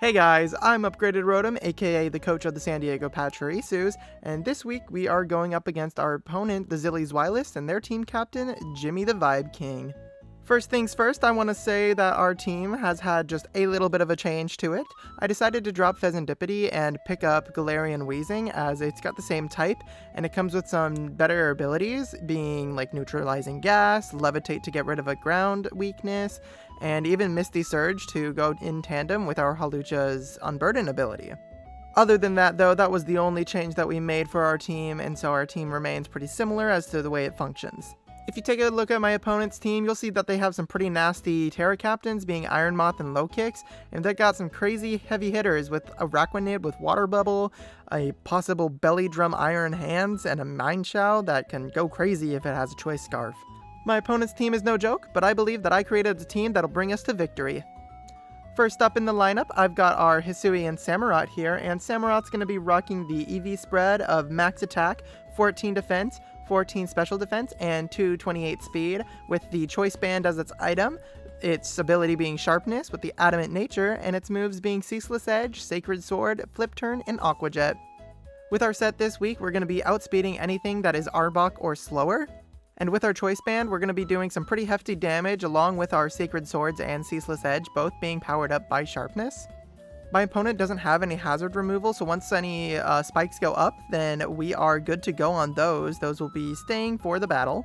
Hey guys, I'm Upgraded Rotom, aka the coach of the San Diego Pachirisus, and this week we are going up against our opponent, the Zilly Zweilous, and their team captain, Jimmy the Vibe King. First things first, I want to say that our team has had just a little bit of a change to it. I decided to drop Pheasantipity and pick up Galarian Weezing as it's got the same type, and it comes with some better abilities, being like Neutralizing Gas, Levitate to get rid of a ground weakness, and even Misty Surge to go in tandem with our Hawlucha's Unburden ability. Other than that though, that was the only change that we made for our team, and so our team remains pretty similar as to the way it functions. If you take a look at my opponent's team, you'll see that they have some pretty nasty Terra Captains, being Iron Moth and Low Kicks, and they got some crazy heavy hitters with a Araquanid with Water Bubble, a possible Belly Drum Iron Hands, and a Mineshaw that can go crazy if it has a Choice Scarf. My opponent's team is no joke, but I believe that I created a team that'll bring us to victory. First up in the lineup, I've got our Hisui and Samurott here, and Samurot's going to be rocking the EV spread of Max Attack, 14 Defense, 14 Special Defense, and 228 Speed, with the Choice Band as its item, its ability being Sharpness with the Adamant Nature, and its moves being Ceaseless Edge, Sacred Sword, Flip Turn, and Aqua Jet. With our set this week, we're going to be outspeeding anything that is Arbok or slower. And with our Choice Band, we're going to be doing some pretty hefty damage along with our Sacred Swords and Ceaseless Edge, both being powered up by Sharpness. My opponent doesn't have any hazard removal, so once any spikes go up, then we are good to go on those. Those will be staying for the battle.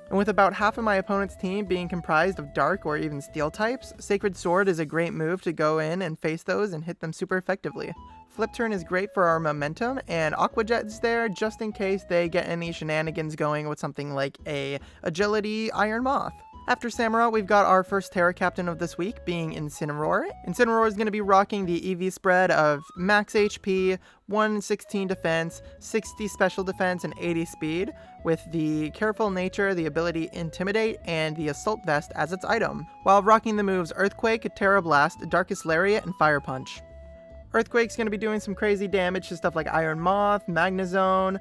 And with about half of my opponent's team being comprised of Dark or even Steel types, Sacred Sword is a great move to go in and face those and hit them super effectively. Flip Turn is great for our momentum, and Aqua Jet is there just in case they get any shenanigans going with something like a Agility Iron Moth. After Samurott, we've got our first Terra Captain of this week, being Incineroar. Incineroar is going to be rocking the EV spread of Max HP, 116 Defense, 60 Special Defense, and 80 Speed, with the Careful Nature, the ability Intimidate, and the Assault Vest as its item, while rocking the moves Earthquake, Terra Blast, Darkest Lariat, and Fire Punch. Earthquake's going to be doing some crazy damage to stuff like Iron Moth, Magnezone,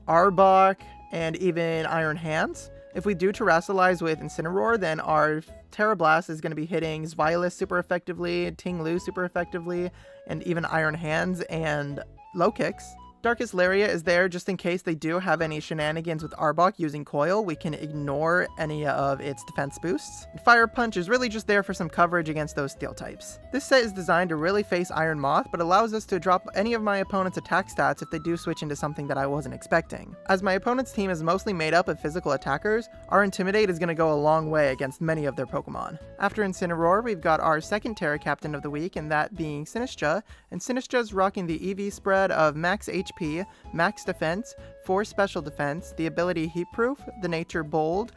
Arbok, and even Iron Hands. If we do Terrasilize with Incineroar, then our Terra Blast is going to be hitting Zweilous super effectively, Ting-Lu super effectively, and even Iron Hands and Low Kicks. Darkest Lariat is there just in case they do have any shenanigans with Arbok using Coil. We can ignore any of its defense boosts. And Fire Punch is really just there for some coverage against those steel types. This set is designed to really face Iron Moth, but allows us to drop any of my opponent's attack stats if they do switch into something that I wasn't expecting. As my opponent's team is mostly made up of physical attackers, our Intimidate is going to go a long way against many of their Pokemon. After Incineroar, we've got our second Terra Captain of the week, and that being Sinistcha, and Sinistcha's rocking the EV spread of Max HP, Max Defense, 4 Special Defense, the ability Heat Proof, the nature Bold,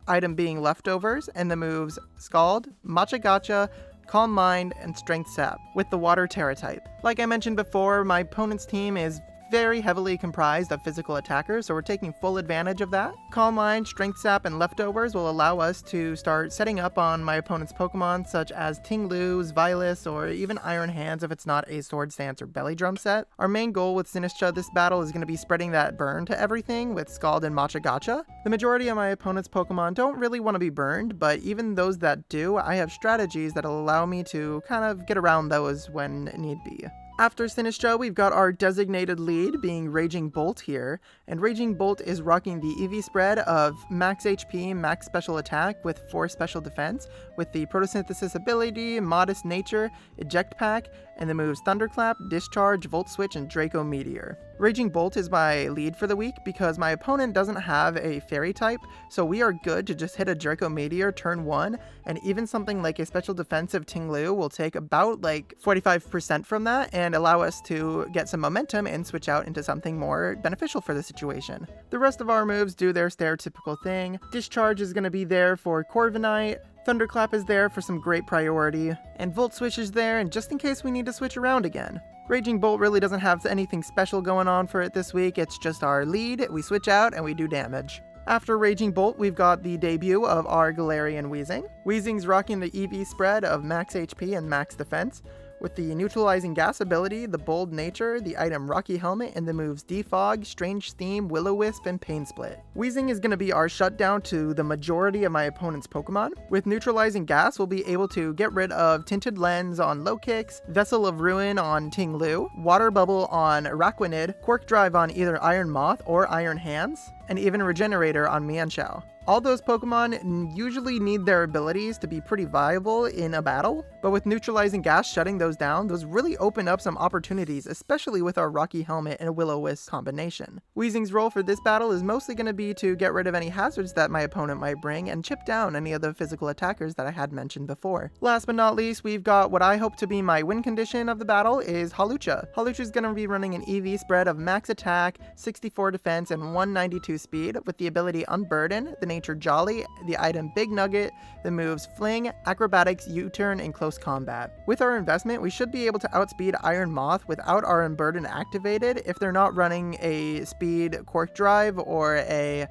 item being Leftovers, and the moves Scald, Matcha Gotcha, Calm Mind, and Strength Sap, with the Water Terra type. Like I mentioned before, my opponent's team is very heavily comprised of physical attackers, so we're taking full advantage of that. Calm Mind, Strength Sap, and Leftovers will allow us to start setting up on my opponent's Pokemon, such as Ting-Lu, Zweilous, or even Iron Hands if it's not a Sword Stance or Belly Drum set. Our main goal with Sinistcha this battle is going to be spreading that burn to everything with Scald and Matcha Gotcha. The majority of my opponent's Pokemon don't really want to be burned, but even those that do, I have strategies that'll allow me to kind of get around those when need be. After Sinistcha, we've got our designated lead, being Raging Bolt here, and Raging Bolt is rocking the EV spread of Max HP, Max Special Attack with 4 Special Defense, with the Photosynthesis ability, Modest Nature, Eject Pack, and the moves Thunderclap, Discharge, Volt Switch, and Draco Meteor. Raging Bolt is my lead for the week because my opponent doesn't have a Fairy type, so we are good to just hit a Draco Meteor turn 1, and even something like a Special Defensive Ting-Lu will take about like 45% from that and allow us to get some momentum and switch out into something more beneficial for the situation. The rest of our moves do their stereotypical thing. Discharge is going to be there for Corviknight, Thunderclap is there for some great priority, and Volt Switch is there and just in case we need to switch around again. Raging Bolt really doesn't have anything special going on for it this week, it's just our lead, we switch out, and we do damage. After Raging Bolt, we've got the debut of our Galarian Weezing. Weezing's rocking the EV spread of Max HP and Max Defense, With the neutralizing gas ability, the bold nature, the item Rocky Helmet, and the moves Defog, Strange Steam, Will-O-Wisp, and Pain Split. Weezing is going to be our shutdown to the majority of my opponent's Pokemon. With neutralizing gas, we'll be able to get rid of Tinted Lens on Low Kicks, Vessel of Ruin on Ting Lu, Water Bubble on Araquanid, Quark Drive on either Iron Moth or Iron Hands, and even Regenerator on Mienshao. All those Pokemon usually need their abilities to be pretty viable in a battle, but with neutralizing gas shutting those down, those really open up some opportunities, especially with our Rocky Helmet and Will-O-Wisp combination. Weezing's role for this battle is mostly going to be to get rid of any hazards that my opponent might bring and chip down any of the physical attackers that I had mentioned before. Last but not least, we've got what I hope to be my win condition of the battle is Hawlucha. Hawlucha's going to be running an EV spread of max attack, 64 defense, and 192 speed with the ability Unburden, the nature Jolly, the item Big Nugget, the moves Fling, Acrobatics, U-Turn, and Close Combat. With our investment, we should be able to outspeed Iron Moth without our Unburden activated if they're not running a Speed Quark Drive or a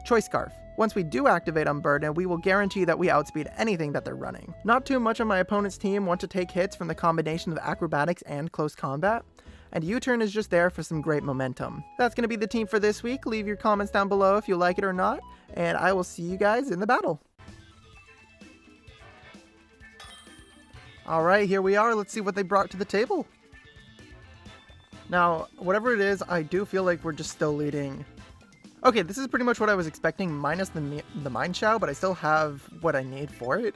Choice Scarf. Once we do activate Unburden, we will guarantee that we outspeed anything that they're running. Not too much of my opponent's team want to take hits from the combination of Acrobatics and Close Combat, and U-Turn is just there for some great momentum. That's going to be the team for this week. Leave your comments down below if you like it or not, and I will see you guys in the battle. Alright, here we are. Let's see what they brought to the table. Now, whatever it is, I do feel like we're just still leading. Okay, this is pretty much what I was expecting, minus the Mienshao, but I still have what I need for it.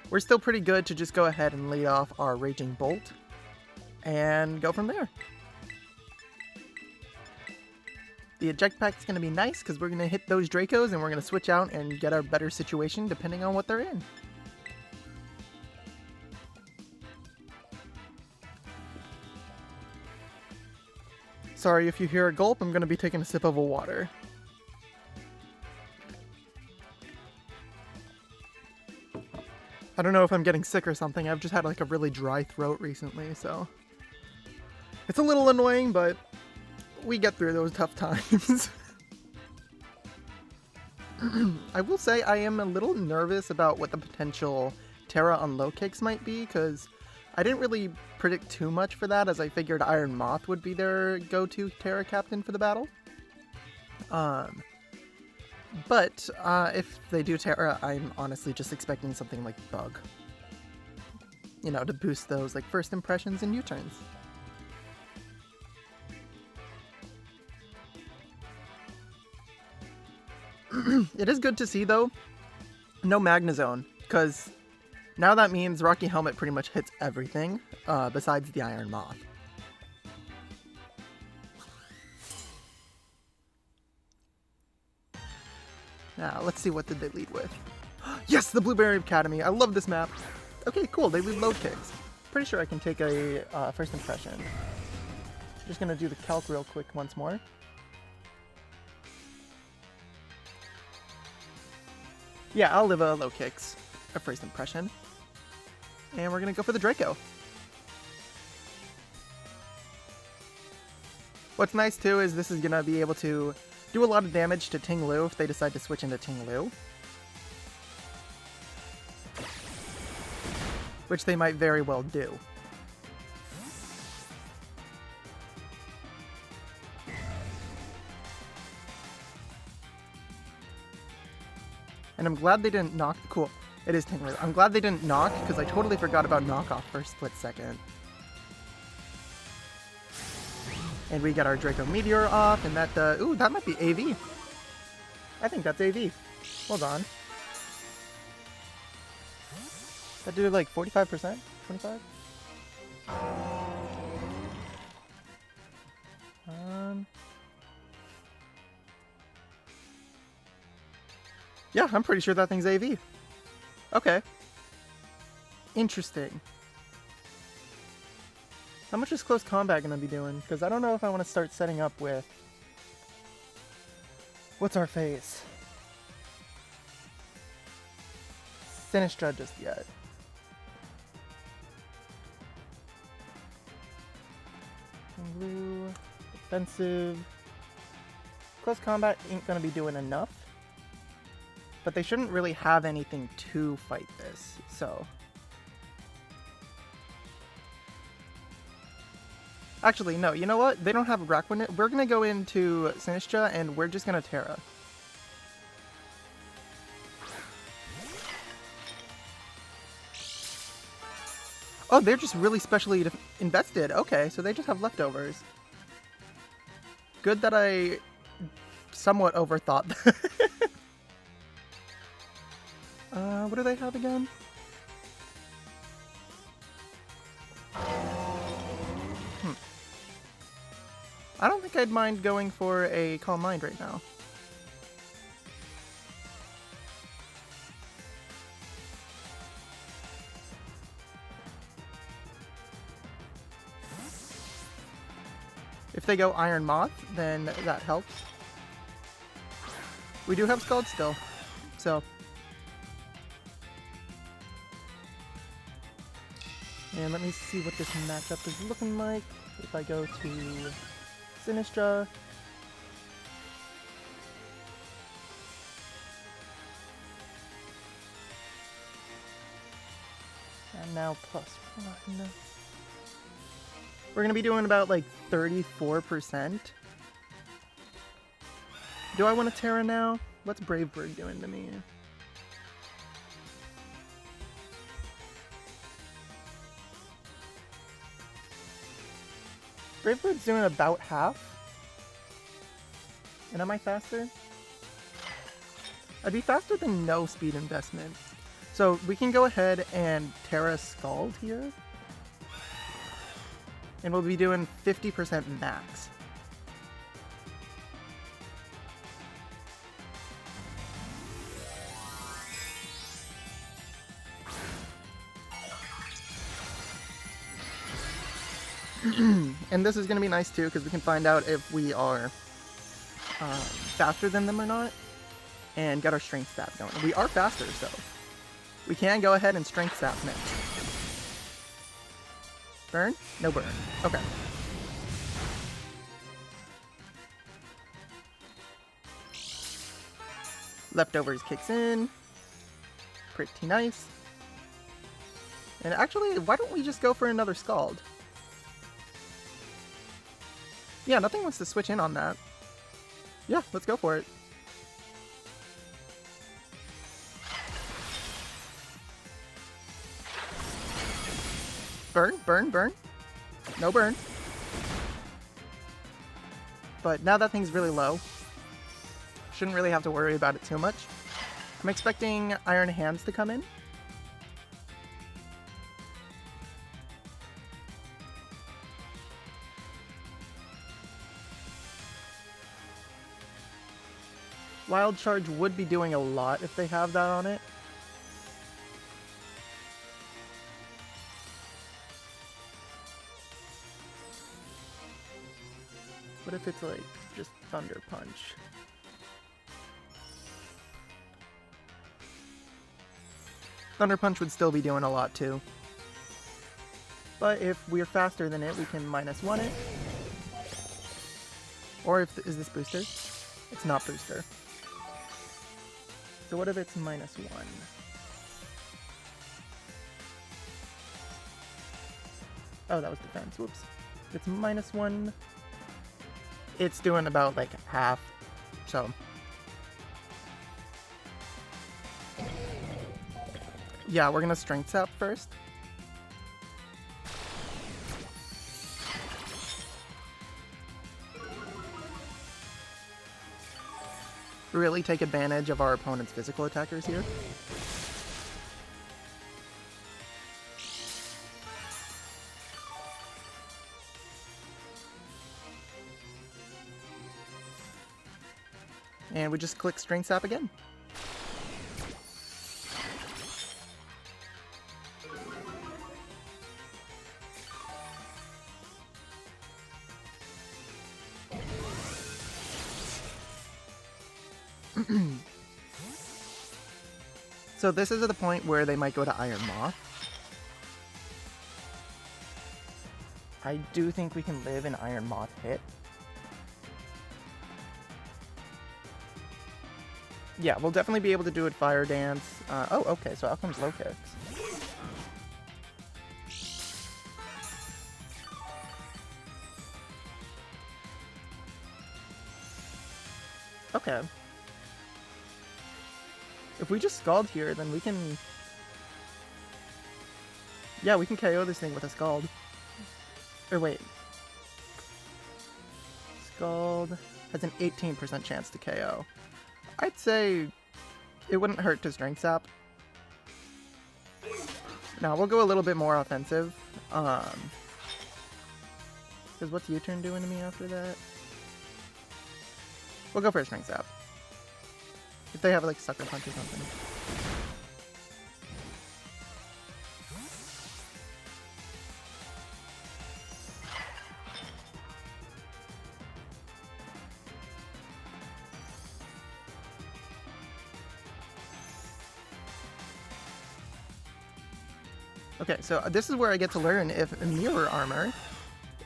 We're still pretty good to just go ahead and lead off our Raging Bolt and go from there. The eject pack is going to be nice because we're going to hit those Dracos and we're going to switch out and get our better situation depending on what they're in. Sorry if you hear a gulp, I'm going to be taking a sip of a water. I don't know if I'm getting sick or something. I've just had like a really dry throat recently, so it's a little annoying, but we get through those tough times. I will say I am a little nervous about what the potential Terra on low kicks might be, because I didn't really predict too much for that, as I figured Iron Moth would be their go-to Terra captain for the battle. But if they do Terra, I'm honestly just expecting something like Bug. You know, to boost those like first impressions and U-turns. It is good to see, though, no Magnezone, because now that means Rocky Helmet pretty much hits everything, besides the Iron Moth. Now, let's see what did they lead with. Yes, the Blueberry Academy! I love this map! Okay, cool, they lead low kicks. Pretty sure I can take a first impression. Just gonna do the calc real quick once more. Yeah, I'll live a low kicks, a first impression. And we're gonna go for the Draco. What's nice too is this is gonna be able to do a lot of damage to Ting Lu if they decide to switch into Ting Lu. Which they might very well do. And I'm glad they didn't knock. Cool. It is Ting Lu. I'm glad they didn't knock, because I totally forgot about knockoff for a split second. And we get our Draco Meteor off, and that, ooh, that might be AV. I think that's AV. Hold on. That did like 45%? 25? Yeah, I'm pretty sure that thing's AV. Okay. Interesting. How much is close combat going to be doing? Because I don't know if I want to start setting up with... What's our face? Sinistra just yet. Blue, defensive. Close combat ain't going to be doing enough. But they shouldn't really have anything to fight this, so... Actually, no, you know what? They don't have a Rakwan. We're gonna go into Sinistra and we're just gonna Terra. Oh, they're just really specially invested. Okay, so they just have leftovers. Good that I somewhat overthought. What do they have again? I don't think I'd mind going for a Calm Mind right now. If they go Iron Moth, then that helps. We do have Scald still, so... And let me see what this matchup is looking like. If I go to Sinistra. And now +1. We're going to be doing about like 34%. Do I want to Terra now? What's Brave Bird doing to me? Brave Bird's doing about half. And am I faster? I'd be faster than no speed investment. So we can go ahead and Terra Scald here. And we'll be doing 50% max. And this is going to be nice too, because we can find out if we are faster than them or not, and get our strength stat going. We are faster, so we can go ahead and strength stat next. Burn? No burn. Okay. Leftovers kicks in. Pretty nice. And actually, why don't we just go for another Scald? Yeah, nothing wants to switch in on that. Yeah, let's go for it. Burn, burn, burn. No burn. But now that thing's really low. Shouldn't really have to worry about it too much. I'm expecting Iron Hands to come in. Wild Charge would be doing a lot if they have that on it. What if it's like just Thunder Punch? Thunder Punch would still be doing a lot too. But if we're faster than it, we can -1 it. Or if, is this booster? It's not booster. So what if it's -1? Oh, that was defense. Whoops. If it's -1, it's doing about like half. So yeah, we're gonna strength sap first. Really take advantage of our opponent's physical attackers here. And we just click Strength Sap again. So this is at the point where they might go to Iron Moth. I do think we can live an Iron Moth hit. Yeah, we'll definitely be able to do it Fire Dance. Oh, okay, so out comes Low Kicks. Okay. If we just Scald here, then we can... Yeah, we can KO this thing with a Scald. Or wait. Scald has an 18% chance to KO. I'd say it wouldn't hurt to Strength Sap. Now, we'll go a little bit more offensive. Because what's U-turn doing to me after that? We'll go for a Strength Sap. If they have, like, Sucker Punch or something. Okay, so this is where I get to learn if Mirror Armor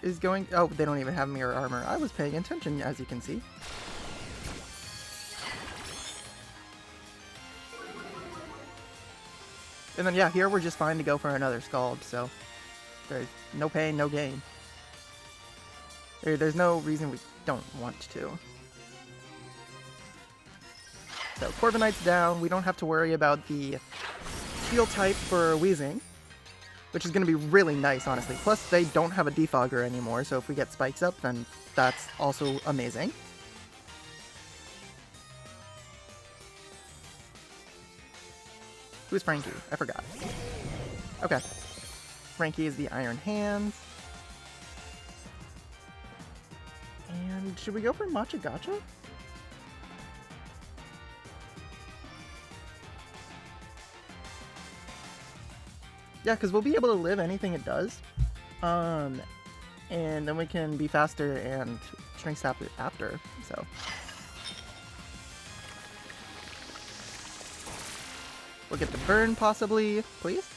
is going... Oh, they don't even have Mirror Armor. I was paying attention, as you can see. And then, yeah, here we're just fine to go for another Scald, so there's no pain, no gain. There's no reason we don't want to. So, Corviknight's down. We don't have to worry about the Steel type for Weezing, which is going to be really nice, honestly. Plus, they don't have a Defogger anymore, so if we get Spikes up, then that's also amazing. Who's Frankie? I forgot. Okay. Frankie is the Iron Hands. And should we go for Matcha Gotcha? Yeah, because we'll be able to live anything it does. And then we can be faster and Strength Sap it after, so... We'll get the burn, possibly. Please?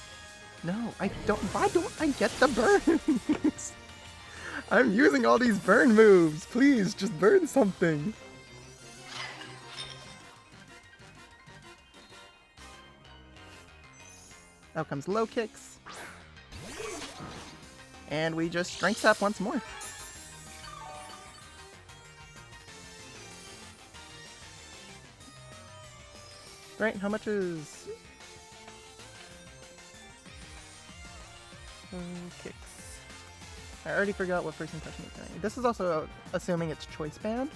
No, I don't. Why don't I get the burns? I'm using all these burn moves. Please, just burn something. Out comes low kicks. And we just Strength Sap once more. Right, how much is... Kicks. I already forgot what first impression is doing. This is also assuming it's Choice Band.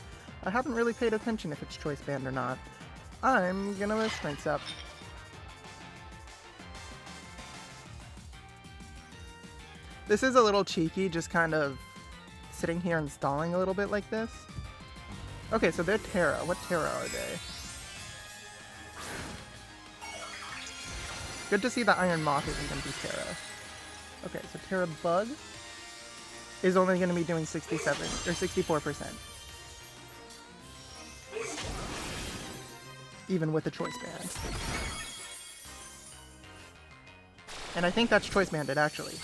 I haven't really paid attention if it's Choice Band or not. I'm gonna Strength Sap. This is a little cheeky, just kind of sitting here and stalling a little bit like this. Okay, so they're Terra. What Terra are they? Good to see the Iron Moth isn't going to be Terra. Okay, so Terra Bug is only going to be doing 67 or 64%. Even with the Choice Band. And I think that's Choice Banded, actually.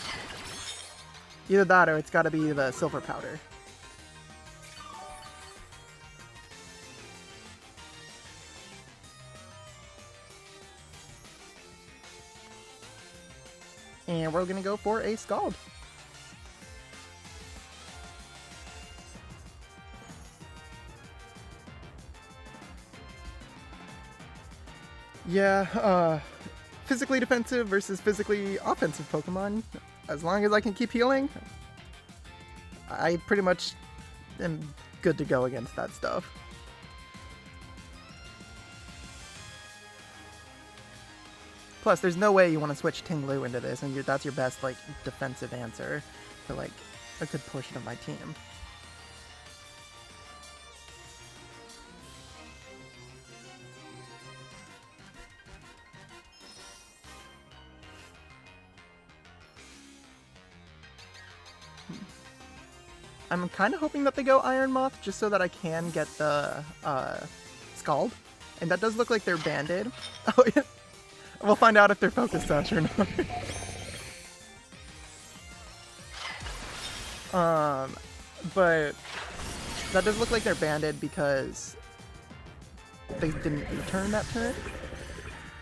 Either that or it's got to be the Silver Powder. And we're going to go for a Scald. Yeah, physically defensive versus physically offensive Pokemon. As long as I can keep healing, I pretty much am good to go against that stuff. Plus, there's no way you want to switch Ting-Lu into this, and that's your best, like, defensive answer to, like, a good portion of my team. I'm kind of hoping that they go Iron Moth, just so that I can get the, Scald. And that does look like they're banded. Oh, yeah. We'll find out if they're Focus Sash or not. But that does look like they're banded because they didn't return that turn.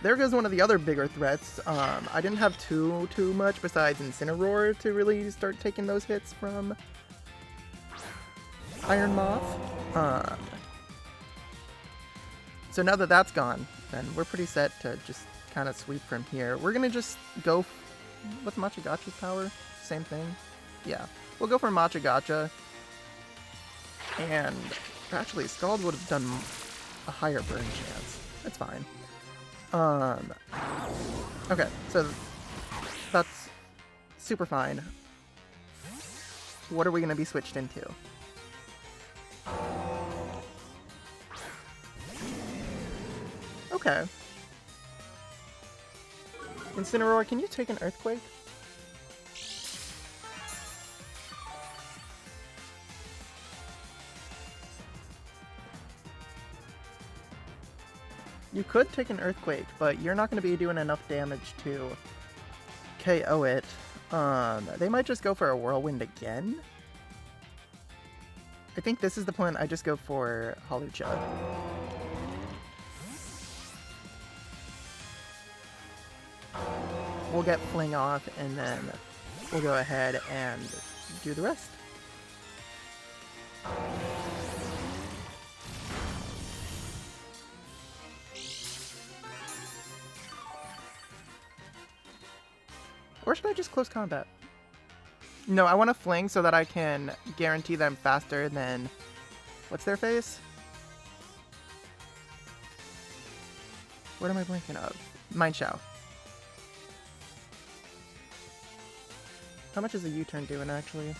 There goes one of the other bigger threats. I didn't have too much besides Incineroar to really start taking those hits from Iron Moth. So now that that's gone, then we're pretty set to just kind of sweep from here. We're going to just go... What's Machagacha's power? Same thing? Yeah. We'll go for Machagacha. And actually, Scald would have done a higher burn chance. That's fine. Okay, so that's super fine. What are we going to be switched into? Okay. Incineroar, can you take an Earthquake? You could take an Earthquake, but you're not going to be doing enough damage to KO it. They might just go for a Whirlwind again. I think this is the point I just go for Hawlucha. We'll get Fling off, and then we'll go ahead and do the rest. Or should I just close combat? No, I want to Fling so that I can guarantee them faster than... What's their face? What am I blanking of? Mindshao. How much is a U-turn doing, actually?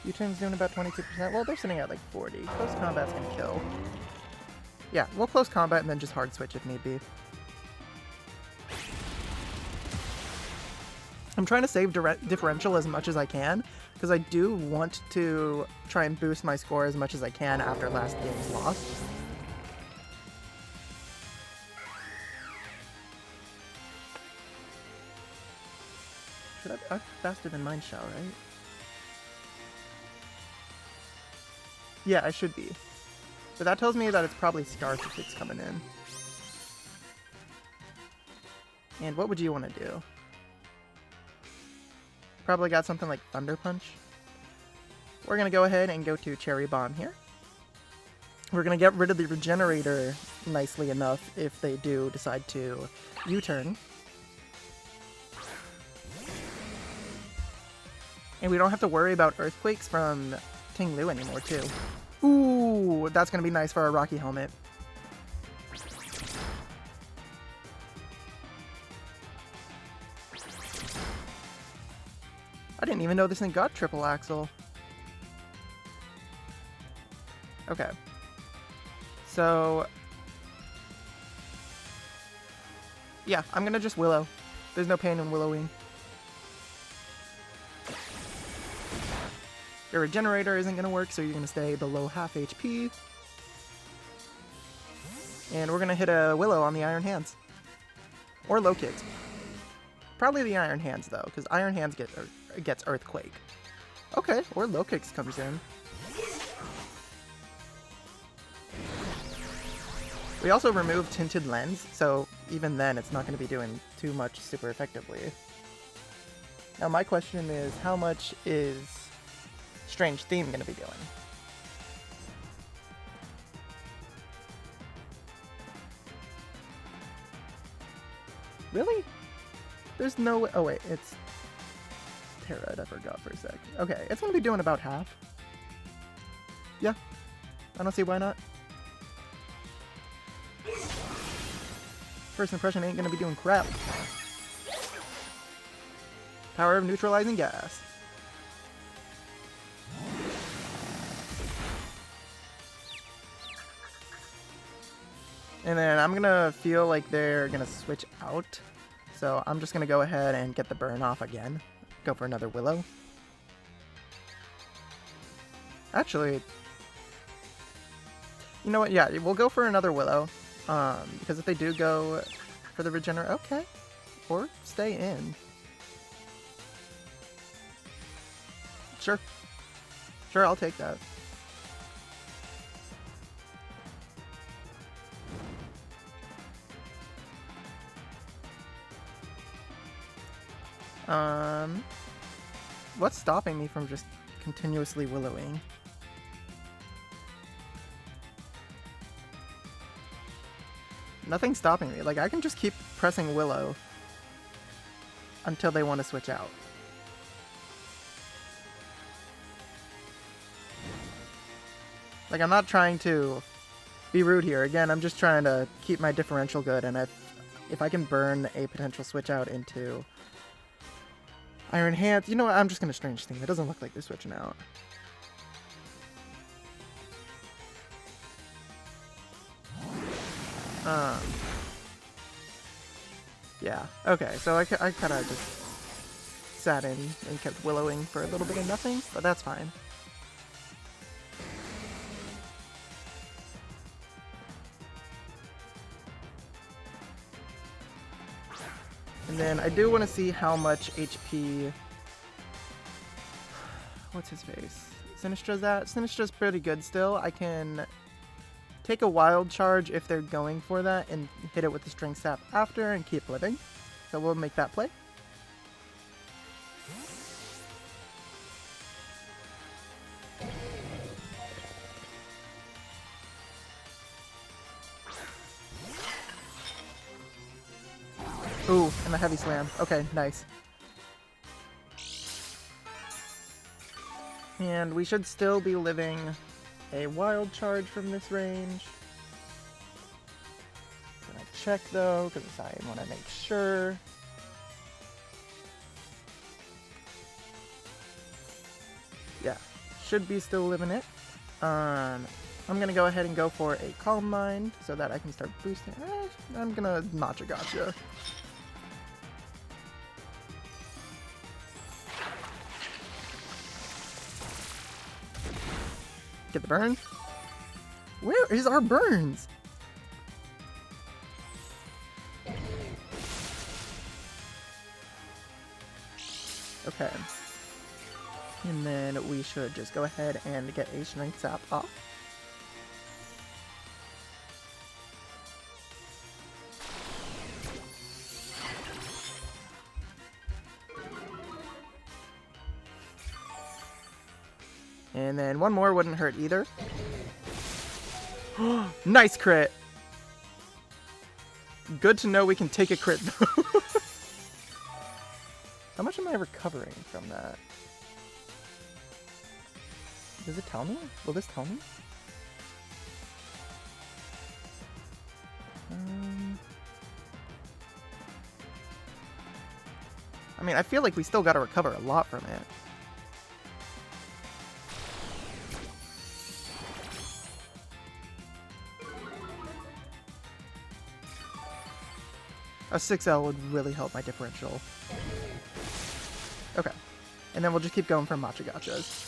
U-turn's doing about 22%. Well, they're sitting at like 40. Close combat's gonna kill. Yeah, we'll close combat and then just hard switch if need be. I'm trying to save differential as much as I can, because I do want to try and boost my score as much as I can after last game's loss. I'm faster than Mindshao, right? Yeah, I should be. But that tells me that it's probably Scarfix coming in. And what would you want to do? Probably got something like Thunder Punch. We're going to go ahead and go to Cherry Bomb here. We're going to get rid of the Regenerator nicely enough if they do decide to U-turn. And we don't have to worry about Earthquakes from Ting Lu anymore, too. Ooh, that's going to be nice for our Rocky Helmet. I didn't even know this thing got Triple Axle. Okay. So... yeah, I'm going to just Willow. There's no pain in Willowing. Your Regenerator isn't going to work, so you're going to stay below half HP. And we're going to hit a Willow on the Iron Hands. Or Low Kicks. Probably the Iron Hands, though, because Iron Hands gets Earthquake. Okay, or Low Kicks comes in. We also removed Tinted Lens, so even then it's not going to be doing too much super effectively. Now my question is, how much is Strange Theme going to be doing? Really? There's no way. Oh wait, it's Terra. I forgot for a sec. Okay, it's going to be doing about half. Yeah, I don't see why not. First impression ain't going to be doing crap. Power of neutralizing gas. And then I'm gonna feel like they're gonna switch out. So I'm just gonna go ahead and get the burn off again. Go for another Willow. Actually, you know what? Yeah, we'll go for another Willow. Because if they do go for the Regenerate, okay. Or stay in. Sure. Sure, I'll take that. What's stopping me from just continuously Willowing? Nothing's stopping me. Like, I can just keep pressing Willow until they want to switch out. Like, I'm not trying to be rude here. Again, I'm just trying to keep my differential good, and if I can burn a potential switch out into Iron Hand, you know what? I'm just going to Strange Steam. It doesn't look like they're switching out. Yeah. Okay, so I kind of just sat in and kept willowing for a little bit of nothing, but that's fine. And then I do want to see how much HP... What's his face? Sinistra's at? Sinistra's pretty good still. I can take a wild charge if they're going for that and hit it with the String Sap after and keep living. So we'll make that play. Ooh, and a heavy slam. Okay, nice. And we should still be living a wild charge from this range. Gonna check though, because I want to make sure. Yeah, should be still living it. I'm gonna go ahead and go for a Calm Mind so that I can start boosting. I'm gonna Matcha Gotcha. Get the burn. Where is our burns? Okay. And then we should just go ahead and get a Strength Sap off. And then one more wouldn't hurt either. Nice crit! Good to know we can take a crit though. How much am I recovering from that? Does it tell me? Will this tell me? I mean, I feel like we still gotta recover a lot from it. A 6L would really help my differential. Okay. And then we'll just keep going for Matcha Gotchas.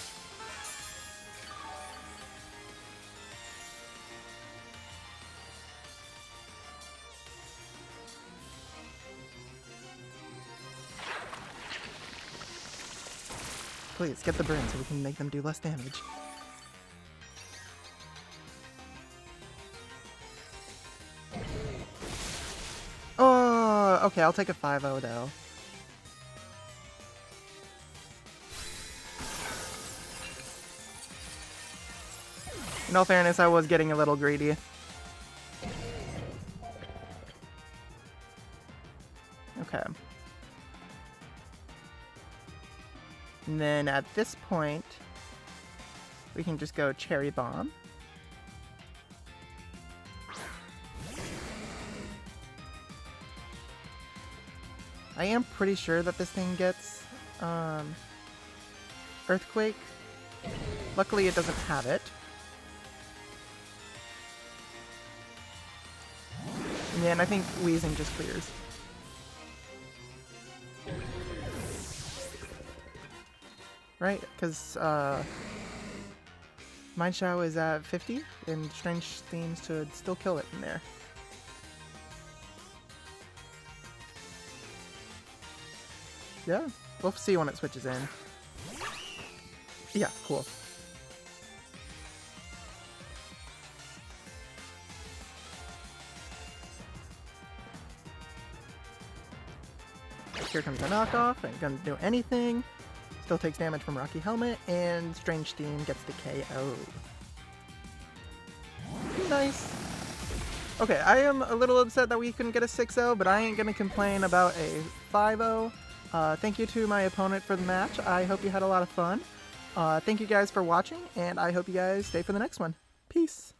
Please, get the burn so we can make them do less damage. Oh, okay, I'll take a 5-0 though. In all fairness, I was getting a little greedy. Okay. And then at this point, we can just go Cherry Bomb. I am pretty sure that this thing gets Earthquake. Luckily, it doesn't have it. And then I think Wheezing just clears. Right? Because Mind Shower is at 50, and Strange Themes should still kill it in there. Yeah, we'll see when it switches in. Yeah, cool. Here comes the knockoff, ain't gonna do anything. Still takes damage from Rocky Helmet, and Strange Steam gets the KO. Nice. Okay, I am a little upset that we couldn't get a 6-0, but I ain't gonna complain about a 5-0. Thank you to my opponent for the match. I hope you had a lot of fun. Thank you guys for watching, and I hope you guys stay for the next one. Peace.